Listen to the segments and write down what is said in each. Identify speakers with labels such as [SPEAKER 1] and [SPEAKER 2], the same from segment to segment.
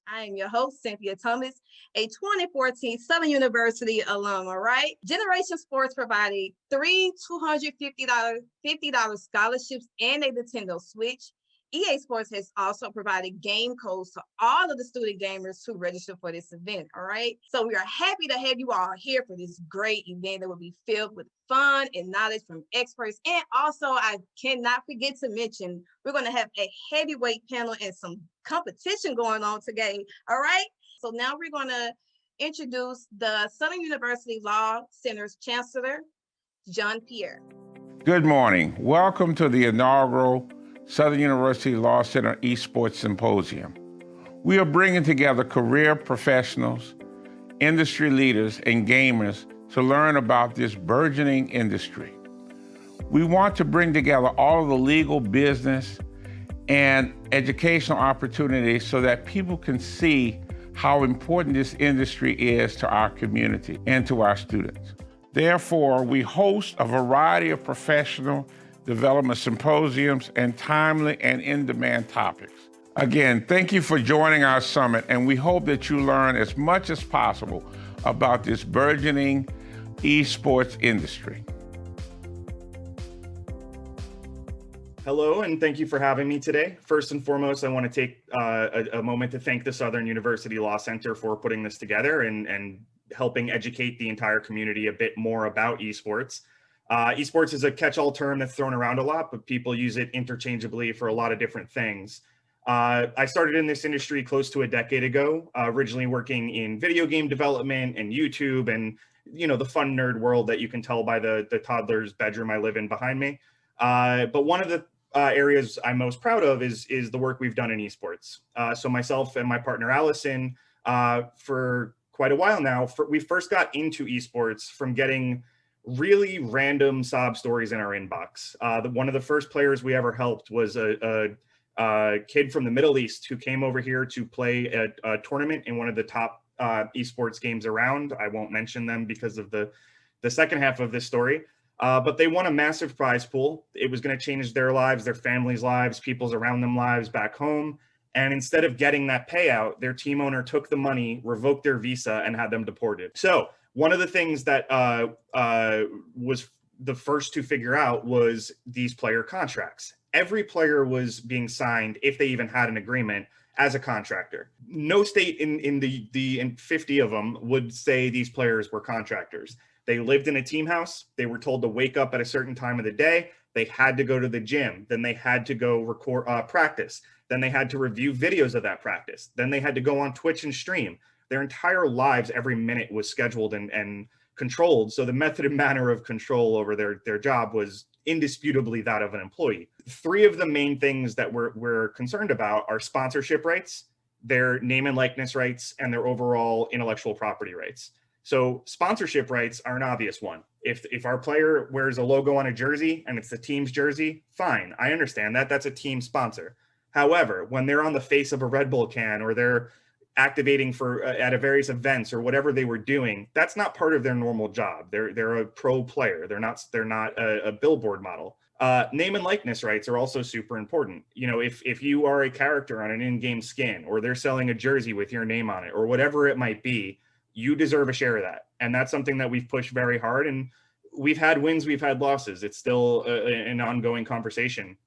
[SPEAKER 1] I am your host, Cynthia Thomas, a 2014 Southern University alum, all right? Generation Sports provided three $250 scholarships and a Nintendo Switch. EA Sports has also provided game codes to all of the student gamers who register for this event, all right? So we are happy to have you all here for this great event that will be filled with fun and knowledge from experts. And also, I cannot forget to mention, we're going to have a heavyweight panel and some competition going on today, all right? So now we're going to introduce the Southern University Law Center's Chancellor, John Pierre.
[SPEAKER 2] Good morning. Welcome to the inaugural Southern University Law Center ESports Symposium. We are bringing together career professionals, industry leaders, and gamers to learn about this burgeoning industry. We want to bring together all of the legal, business, and educational opportunities so that people can see how important this industry is to our community and to our students. Therefore, we host a variety of professional development symposiums and timely and in-demand topics. Again, thank you for joining our summit, and we hope that you learn as much as possible about this burgeoning esports industry.
[SPEAKER 3] Hello, and thank you for having me today. First and foremost, I want to take a moment to thank the Southern University Law Center for putting this together and helping educate the entire community a bit more about esports. Esports is a catch-all term that's thrown around a lot, but people use it interchangeably for a lot of different things. I started in this industry close to a decade ago, originally working in video game development and YouTube and the fun nerd world that you can tell by the toddler's bedroom I live in behind me. But one of the areas I'm most proud of is the work we've done in esports. So myself and my partner Allison, for quite a while now, we first got into esports from getting really random sob stories in our inbox. One of the first players we ever helped was a kid from the Middle East who came over here to play a tournament in one of the top esports games around. I won't mention them because of the second half of this story. But they won a massive prize pool. It was going to change their lives, their families' lives, people's around them lives back home. And instead of getting that payout, their team owner took the money, revoked their visa, and had them deported. So one of the things that was the first to figure out was these player contracts. Every player was being signed, if they even had an agreement, as a contractor. No state in the 50 of them would say these players were contractors. They lived in a team house. They were told to wake up at a certain time of the day. They had to go to the gym. Then they had to go record practice. Then they had to review videos of that practice. Then they had to go on Twitch and stream. Their entire lives, every minute was scheduled and controlled. So the method and manner of control over their job was indisputably that of an employee. Three of the main things that we're concerned about are sponsorship rights, their name and likeness rights, and their overall intellectual property rights. So sponsorship rights are an obvious one. If our player wears a logo on a jersey and it's the team's jersey, fine. I understand that. That's a team sponsor. However, when they're on the face of a Red Bull can or they're activating for at a various events or whatever they were doing, that's not part of their normal job. They're a pro player. They're not a billboard model. Name and likeness rights are also super important. If you are a character on an in-game skin or they're selling a jersey with your name on it or whatever it might be, you deserve a share of that. And that's something that we've pushed very hard. And we've had wins, we've had losses. It's still an ongoing conversation.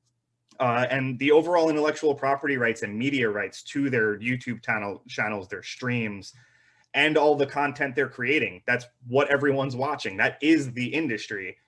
[SPEAKER 3] And the overall intellectual property rights and media rights to their YouTube channels, their streams, and all the content they're creating. That's what everyone's watching. That is the industry.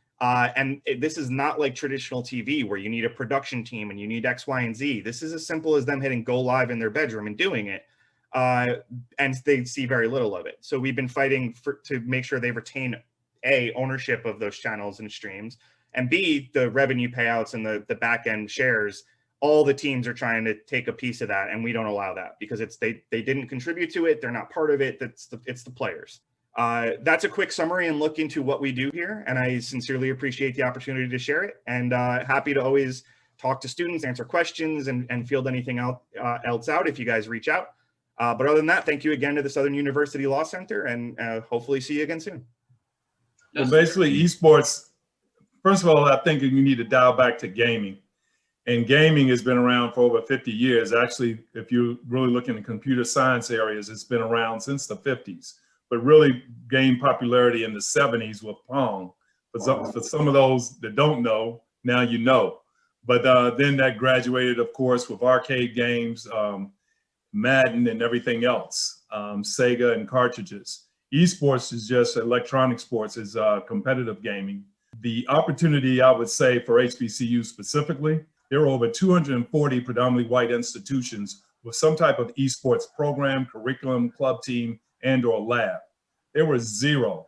[SPEAKER 3] This is not like traditional TV where you need a production team and you need X, Y, and Z. This is as simple as them hitting go live in their bedroom and doing it. And they see very little of it. So we've been fighting to make sure they retain A, ownership of those channels and streams, and B, the revenue payouts and the back end shares. All the teams are trying to take a piece of that, and we don't allow that because they didn't contribute to it. They're not part of it. It's the players. That's a quick summary and look into what we do here, and I sincerely appreciate the opportunity to share it, and happy to always talk to students, answer questions, and field anything else out if you guys reach out. But other than that, thank you again to the Southern University Law Center, and hopefully see you again soon.
[SPEAKER 4] Well, basically, esports, first of all, I think you need to dial back to gaming. And gaming has been around for over 50 years. Actually, if you really look in the computer science areas, it's been around since the 50s, but really gained popularity in the 70s with Pong. For some of those that don't know, now you know. But then that graduated, of course, with arcade games, Madden and everything else, Sega and cartridges. Esports is just electronic sports, is competitive gaming. The opportunity, I would say, for HBCU specifically, there are over 240 predominantly white institutions with some type of esports program, curriculum, club team, and/or lab. There were 0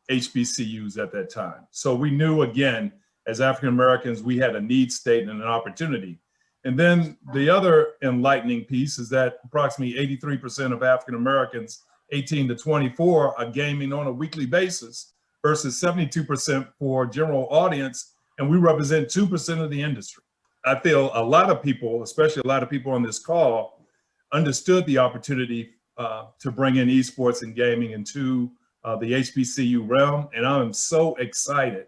[SPEAKER 4] HBCUs at that time. So we knew, again, as African Americans, we had a need state and an opportunity. And then the other enlightening piece is that approximately 83% of African Americans 18 to 24 are gaming on a weekly basis versus 72% for general audience, and we represent 2% of the industry. I feel a lot of people, especially a lot of people on this call, understood the opportunity to bring in esports and gaming into the HBCU realm, and I'm so excited.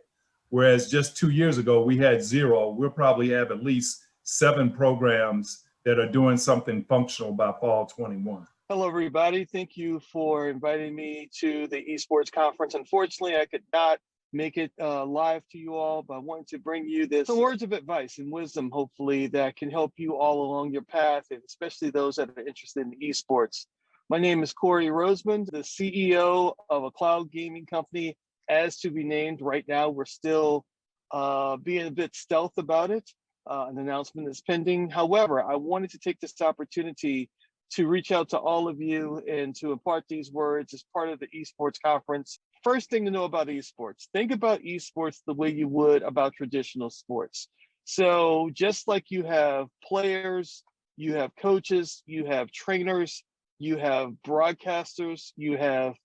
[SPEAKER 4] Whereas just 2 years ago, we had 0, we'll probably have at least 7 programs that are doing something functional by fall 21.
[SPEAKER 5] Hello, everybody. Thank you for inviting me to the esports conference. Unfortunately, I could not make it live to you all, but I wanted to bring you some words of advice and wisdom, hopefully, that can help you all along your path, and especially those that are interested in esports. My name is Corey Rosemond, the CEO of a cloud gaming company, as to be named. Right now, we're still being a bit stealth about it. An announcement is pending. However, I wanted to take this opportunity to reach out to all of you and to impart these words as part of the esports conference. First thing to know about esports, think about esports the way you would about traditional sports. So just like you have players, you have coaches, you have trainers, you have broadcasters, you have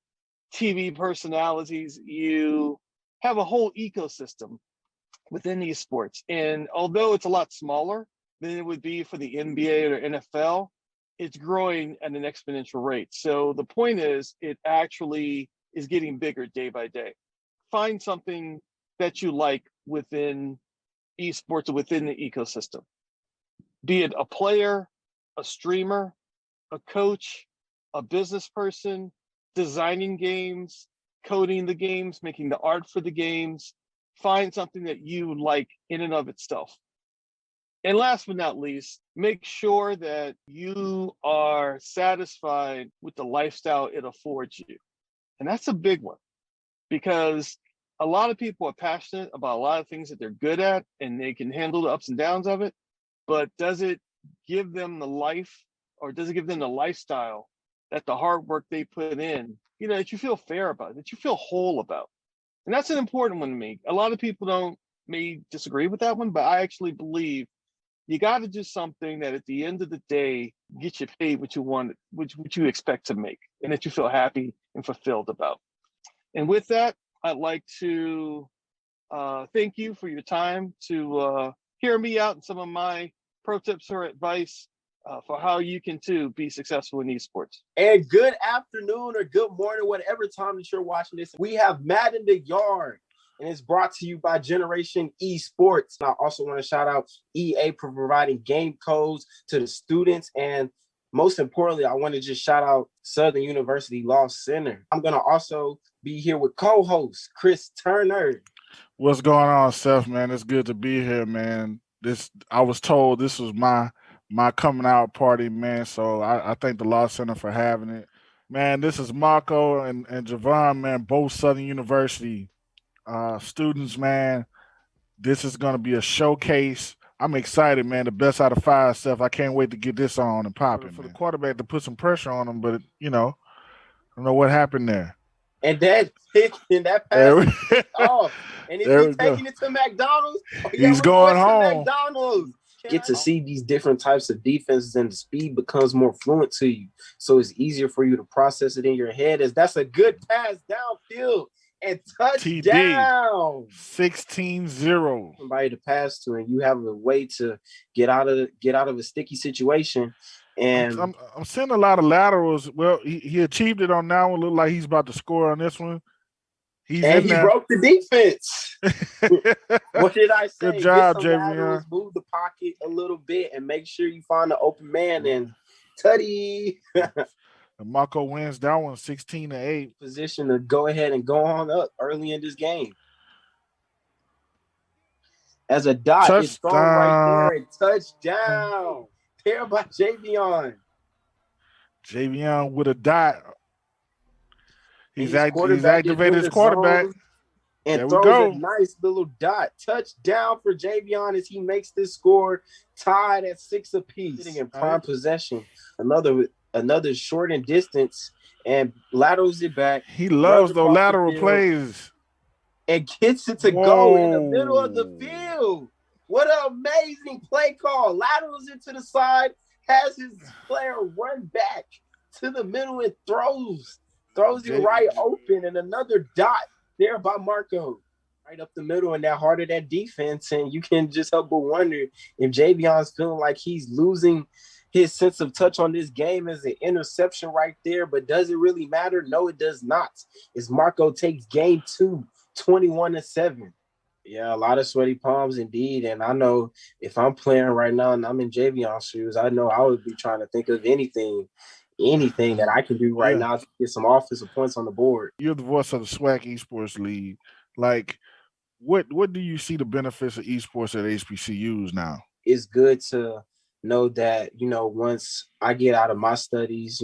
[SPEAKER 5] TV personalities, you have a whole ecosystem within esports. And although it's a lot smaller than it would be for the NBA or NFL, it's growing at an exponential rate. So the point is, it actually is getting bigger day by day. Find something that you like within esports or within the ecosystem. Be it a player, a streamer, a coach, a business person, designing games, coding the games, making the art for the games. Find something that you like in and of itself. And last but not least, make sure that you are satisfied with the lifestyle it affords you. And that's a big one, because a lot of people are passionate about a lot of things that they're good at and they can handle the ups and downs of it, but does it give them the life, or does it give them the lifestyle that the hard work they put in, that you feel fair about, that you feel whole about? And that's an important one to me. A lot of people may disagree with that one, but I actually believe you got to do something that at the end of the day gets you paid what you want, what you expect to make, and that you feel happy and fulfilled about. And with that, I'd like to thank you for your time to hear me out and some of my pro tips or advice for how you can too be successful in esports.
[SPEAKER 6] And good afternoon or good morning, whatever time that you're watching this. We have Madden the Yard, and it's brought to you by Generation Esports. I also want to shout out EA for providing game codes to the students. And most importantly, I want to just shout out Southern University Law Center. I'm going to also be here with co-host Chris Turner.
[SPEAKER 7] What's going on, Seth, man? It's good to be here, man. I was told this was my coming out party, man. So I thank the Law Center for having it. Man, this is Marco and Javon, man, both Southern University students, man. This is going to be a showcase. I'm excited, man. The best out of 5 stuff. I can't wait to get this on and popping. For the quarterback to put some pressure on him, but I don't know what happened there.
[SPEAKER 6] And that pass off. And if he's taking it to McDonald's,
[SPEAKER 7] he's going home.
[SPEAKER 6] McDonald's. Get to see these different types of defenses, and the speed becomes more fluent to you. So it's easier for you to process it in your head. As that's a good pass downfield and touchdown.
[SPEAKER 7] 16-0.
[SPEAKER 6] Somebody to pass to, and you have a way to get out of a sticky situation. And
[SPEAKER 7] I'm seeing a lot of laterals. Well, he achieved it on that one. Look like he's about to score on this one. He's
[SPEAKER 6] And
[SPEAKER 7] in
[SPEAKER 6] he
[SPEAKER 7] there.
[SPEAKER 6] broke the defense. What did I say?
[SPEAKER 7] Good job,
[SPEAKER 6] Get some
[SPEAKER 7] Javion.
[SPEAKER 6] laterals, move the pocket a little bit, and make sure you find the open man. And Tutty
[SPEAKER 7] And Marco wins that one 16-8.
[SPEAKER 6] position to go ahead and go on up early in this game. As a dot, it's thrown right there and touchdown. There by Javion.
[SPEAKER 7] Javion with a dot. He's
[SPEAKER 6] quarterback is
[SPEAKER 7] activated
[SPEAKER 6] in
[SPEAKER 7] his
[SPEAKER 6] the
[SPEAKER 7] quarterback.
[SPEAKER 6] zone and
[SPEAKER 7] There we
[SPEAKER 6] throws
[SPEAKER 7] go.
[SPEAKER 6] a nice little dot. Touchdown for Javion as he makes this score tied at 6 apiece. Sitting in prime possession. Another short and distance and laterals it back.
[SPEAKER 7] He loves
[SPEAKER 6] runs
[SPEAKER 7] those
[SPEAKER 6] across the
[SPEAKER 7] lateral
[SPEAKER 6] field,
[SPEAKER 7] plays.
[SPEAKER 6] and gets it to go in the middle of the field. What an amazing play call. Laterals it to the side, has his player run back to the middle and throws it right open, and another dot there by Marco. Right up the middle in that heart of that defense, and you can just help but wonder if Javion's feeling like he's losing his sense of touch on this game. As an interception right there, but does it really matter? No, it does not. As Marco takes game 2, 21-7. Yeah, a lot of sweaty palms indeed. And I know if I'm playing right now and I'm in Javion's shoes, I know I would be trying to think of anything that I can do right now to get some offensive points on the board.
[SPEAKER 7] You're the voice of the SWAC Esports League. Like, what do you see the benefits of esports at HBCUs now?
[SPEAKER 6] It's good to know that, once I get out of my studies,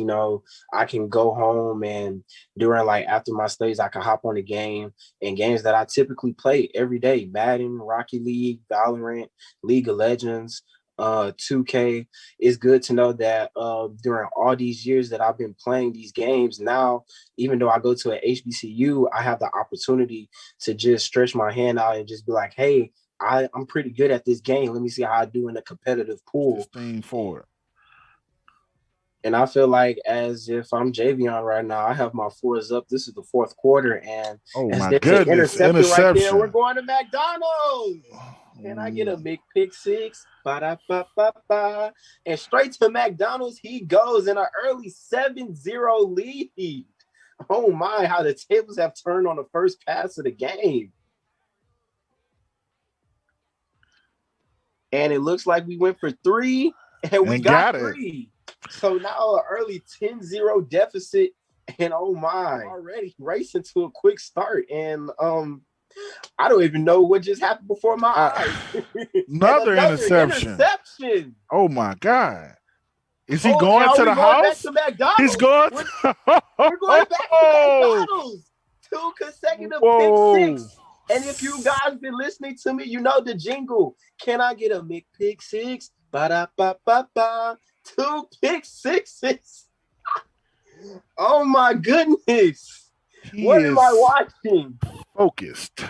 [SPEAKER 6] I can go home, and during after my studies, I can hop on the game and games that I typically play every day: Madden, Rocket League, Valorant, League of Legends, 2K. It's good to know that during all these years that I've been playing these games, now, even though I go to an HBCU, I have the opportunity to just stretch my hand out and just be like, hey, I'm pretty good at this game. Let me see how I do in a competitive pool.
[SPEAKER 7] This thing forward.
[SPEAKER 6] And I feel like as if I'm Javion right now, I have my 4s up. This is the 4th quarter, and
[SPEAKER 7] my goodness, interception.
[SPEAKER 6] Right there. We're going to McDonald's. Can I get a big pick 6? Ba-da-ba-ba-ba. And straight to McDonald's he goes in an early 7-0 lead. Oh my, how the tables have turned on the first pass of the game. And it looks like we went for 3, and we got 3. So now an early 10-0 deficit, and oh my, already racing to a quick start. And I don't even know what just happened before my eyes.
[SPEAKER 7] Another interception. Oh my God. Is he going to the house?
[SPEAKER 6] Back to McDonald's?
[SPEAKER 7] He's going
[SPEAKER 6] We're going back to McDonald's. 2 consecutive pick 6. And if you guys been listening to me, you know the jingle. Can I get a pick 6? Ba-da-ba-ba-ba. 2 pick 6s. Oh my goodness. What am I watching?
[SPEAKER 7] Focused.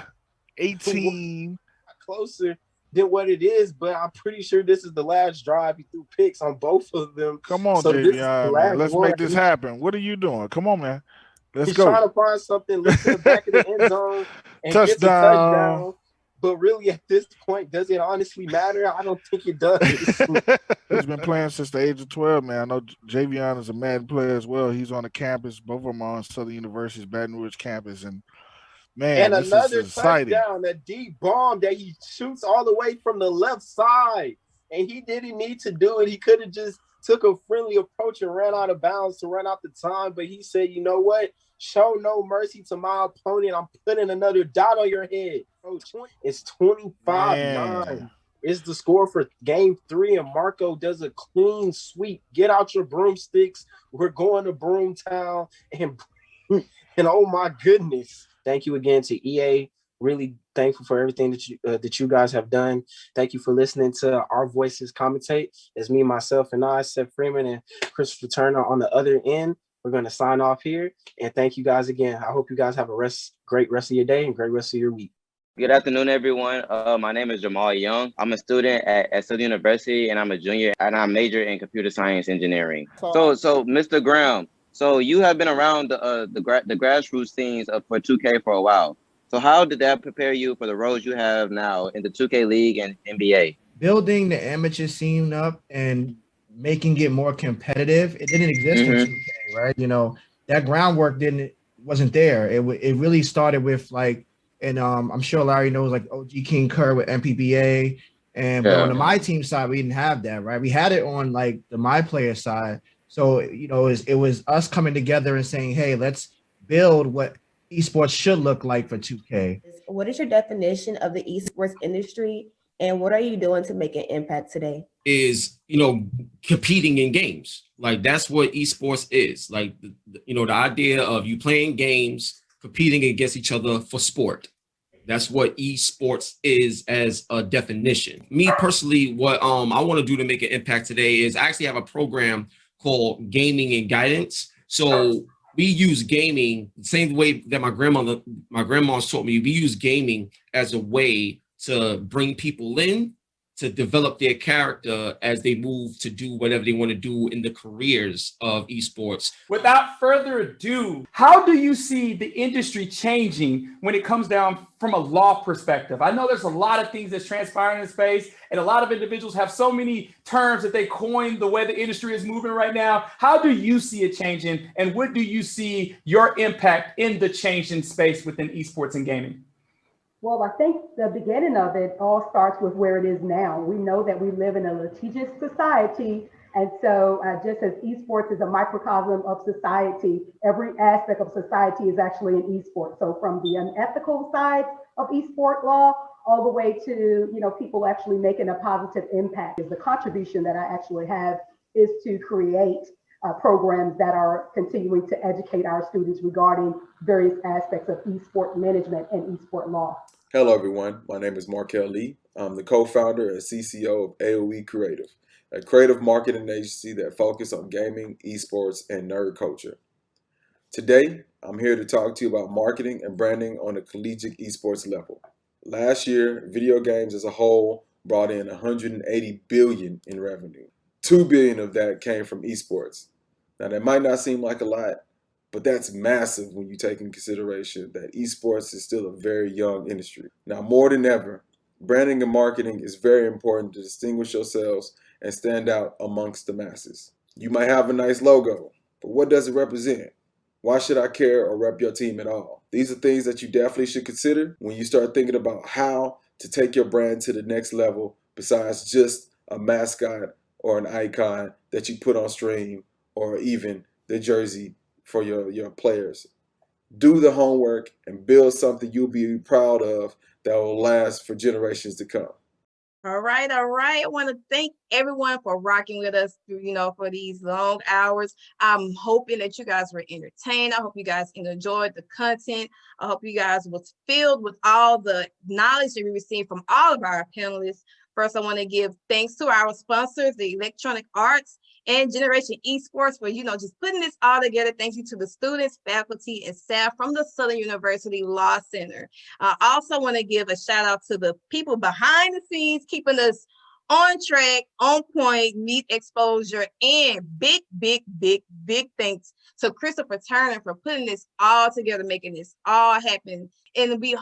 [SPEAKER 7] 18.
[SPEAKER 6] Closer than what it is, but I'm pretty sure this is the last drive. He threw picks on both of them.
[SPEAKER 7] Come on, Javion, man. Let's make this happen. What are you doing? Come on, man. Let's go.
[SPEAKER 6] He's trying to find something, look to the back of the end zone and get the touchdown. But really, at this point, does it honestly matter? I don't think it does.
[SPEAKER 7] He's been playing since the age of 12, man. I know Javion is a Madden player as well. He's on the campus. Both of them are on Southern University's Baton Rouge campus. And, man,
[SPEAKER 6] and
[SPEAKER 7] this
[SPEAKER 6] another
[SPEAKER 7] is exciting.
[SPEAKER 6] Touchdown, a deep bomb that he shoots all the way from the left side. And he didn't need to do it. He could have just took a friendly approach and ran out of bounds to run out the time. But he said, you know what? Show no mercy to my opponent. I'm putting another dot on your head. It's 25-9. It's the score for game 3, and Marco does a clean sweep. Get out your broomsticks. We're going to Broomtown. And oh my goodness. Thank you again to EA. Really thankful for everything that you guys have done. Thank you for listening to our voices commentate. It's me, myself, and I, Seth Freeman, and Christopher Turner on the other end. We're going to sign off here, and thank you guys again. I hope you guys have a great rest of your day and great rest of your week.
[SPEAKER 8] Good afternoon, everyone. My name is Jamal Young. I'm a student at Southern University, and I'm a junior, and I major in computer science engineering. So Mr. Graham, so you have been around the grassroots scenes for 2K for a while. So how did that prepare you for the roles you have now in the 2K League and NBA?
[SPEAKER 9] Building the amateur scene up and making it more competitive. It didn't exist in 2K, right? That groundwork didn't wasn't there. It really started with like, and I'm sure Larry knows, like OG King Kerr with MPBA, but on the my team side we didn't have that, right? We had it on like the my player side. So it was us coming together and saying, hey, let's build what esports should look like for 2K.
[SPEAKER 10] What is your definition of the esports industry, and what are you doing to make an impact today?
[SPEAKER 11] Is competing in games. Like that's what esports is. Like the idea of you playing games, competing against each other for sport. That's what esports is as a definition. Me personally, what I want to do to make an impact today is I actually have a program called Gaming and Guidance. So we use gaming the same way that my grandma's taught me. We use gaming as a way to bring people in, to develop their character as they move to do whatever they want to do in the careers of esports.
[SPEAKER 12] Without further ado, how do you see the industry changing when it comes down from a law perspective? I know there's a lot of things that's transpiring in space, and a lot of individuals have so many terms that they coined the way the industry is moving right now. How do you see it changing, and what do you see your impact in the changing space within esports and gaming?
[SPEAKER 13] Well, I think the beginning of it all starts with where it is now. We know that we live in a litigious society. And so just as esports is a microcosm of society, every aspect of society is actually an esport. So from the unethical side of esport law, all the way to people actually making a positive impact. Is the contribution that I actually have is to create programs that are continuing to educate our students regarding various aspects of esport management and esport law.
[SPEAKER 14] Hello, everyone. My name is Markel Lee. I'm the co-founder and CCO of AOE Creative, a creative marketing agency that focuses on gaming, esports, and nerd culture. Today, I'm here to talk to you about marketing and branding on a collegiate esports level. Last year, video games as a whole brought in $180 billion in revenue. $2 billion of that came from esports. Now, that might not seem like a lot, but that's massive when you take in consideration that esports is still a very young industry. Now, more than ever, branding and marketing is very important to distinguish yourselves and stand out amongst the masses. You might have a nice logo, but what does it represent? Why should I care or rep your team at all? These are things that you definitely should consider when you start thinking about how to take your brand to the next level besides just a mascot or an icon that you put on stream or even the jersey for your players. Do the homework and build something you'll be proud of that will last for generations to come.
[SPEAKER 1] All right. I want to thank everyone for rocking with us through, for these long hours. I'm hoping that you guys were entertained. I hope you guys enjoyed the content. I hope you guys was filled with all the knowledge that we received from all of our panelists. First, I want to give thanks to our sponsors, the Electronic Arts and Generation Esports, for just putting this all together. Thank you to the students, faculty, and staff from the Southern University Law Center. I also want to give a shout out to the people behind the scenes, keeping us on track, on point, meet exposure, and big thanks to Christopher Turner for putting this all together, making this all happen. And we